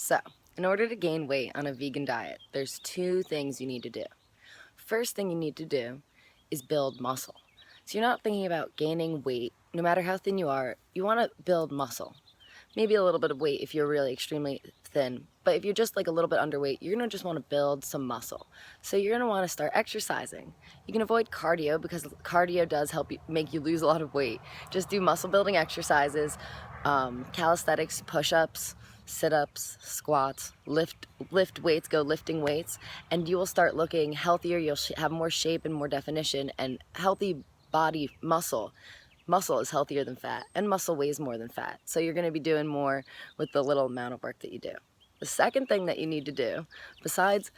So, in order to gain weight on a vegan diet, there's two things you need to do. First thing you need to do is build muscle. So you're not thinking about gaining weight, no matter how thin you are, you want to build muscle. Maybe a little bit of weight if you're really extremely thin, but if you're just like a little bit underweight, you're gonna just want to build some muscle. So you're gonna want to start exercising. You can avoid cardio because cardio does help you make you lose a lot of weight. Just do muscle building exercises, calisthenics, push-ups, sit-ups, squats, lift weights, go lifting weights, and you will start looking healthier. You'll have more shape and more definition, and healthy body muscle. Muscle is healthier than fat, and muscle weighs more than fat. So you're going to be doing more with the little amount of work that you do. The second thing that you need to do, besides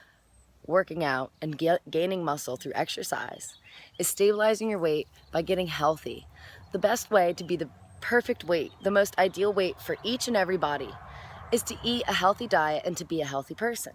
working out and gaining muscle through exercise, is stabilizing your weight by getting healthy. The best way to be the perfect weight, the most ideal weight for each and every body, is to eat a healthy diet and to be a healthy person.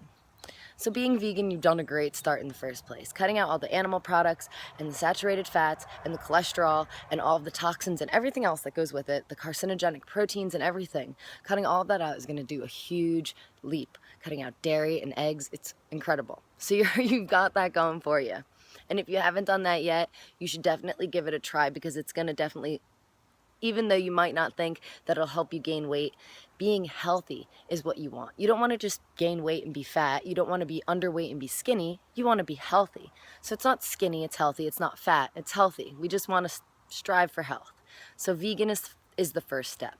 So being vegan, you've done a great start in the first place. Cutting out all the animal products and the saturated fats and the cholesterol and all of the toxins and everything else that goes with it, the carcinogenic proteins and everything. Cutting all of that out is going to do a huge leap. Cutting out dairy and eggs, it's incredible. So you've got that going for you. And if you haven't done that yet, you should definitely give it a try because it's going to definitely, even though you might not think that it'll help you gain weight, being healthy is what you want. You don't want to just gain weight and be fat. You don't want to be underweight and be skinny. You want to be healthy. So it's not skinny, it's healthy. It's not fat, it's healthy. We just want to strive for health. So vegan is the first step.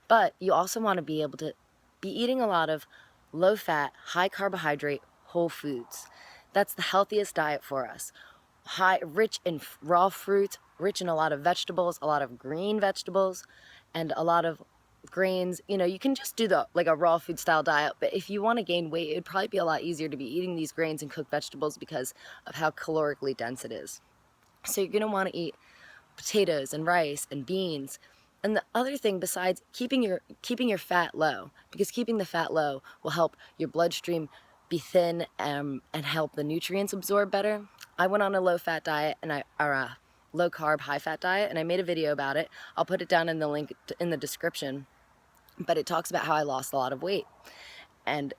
But you also want to be able to be eating a lot of low-fat, high-carbohydrate whole foods. That's the healthiest diet for us. Rich in raw fruits, rich in a lot of vegetables, a lot of green vegetables, and a lot of grains. You know, you can just do like a raw food style diet, but if you want to gain weight, it'd probably be a lot easier to be eating these grains and cooked vegetables because of how calorically dense it is. So you're going to want to eat potatoes and rice and beans. And the other thing besides keeping your fat low, because keeping the fat low will help your bloodstream be thin and help the nutrients absorb better. I went on a low-fat diet or a low-carb, high-fat diet, and I made a video about it. I'll put it down in the link in the description. But it talks about how I lost a lot of weight. And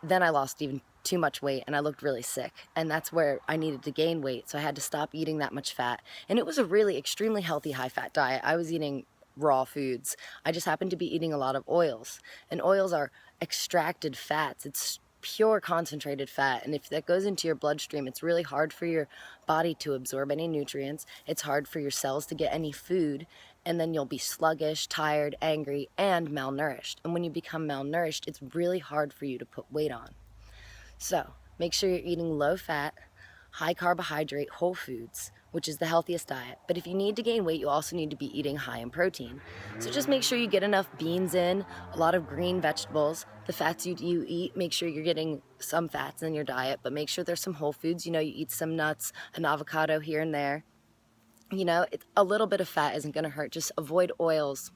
then I lost even too much weight and I looked really sick. And that's where I needed to gain weight. So I had to stop eating that much fat. And it was a really extremely healthy high-fat diet. I was eating raw foods. I just happened to be eating a lot of oils. And oils are extracted fats. It's pure concentrated fat, and if that goes into your bloodstream, it's really hard for your body to absorb any nutrients. It's hard for your cells to get any food, and then you'll be sluggish, tired, angry, and malnourished. And when you become malnourished, it's really hard for you to put weight on. So make sure you're eating low fat, high carbohydrate whole foods, which is the healthiest diet. But if you need to gain weight, you also need to be eating high in protein. So just make sure you get enough beans in, a lot of green vegetables. The fats you eat, make sure you're getting some fats in your diet, but make sure there's some whole foods. You know, you eat some nuts, an avocado here and there. You know, a little bit of fat isn't going to hurt. Just avoid oils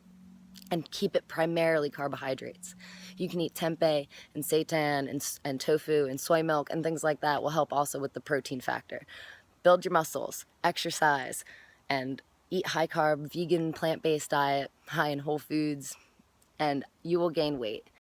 and keep it primarily carbohydrates. You can eat tempeh and seitan and tofu and soy milk and things like that will help also with the protein factor. Build your muscles, exercise, and eat high-carb, vegan, plant-based diet, high in whole foods, and you will gain weight.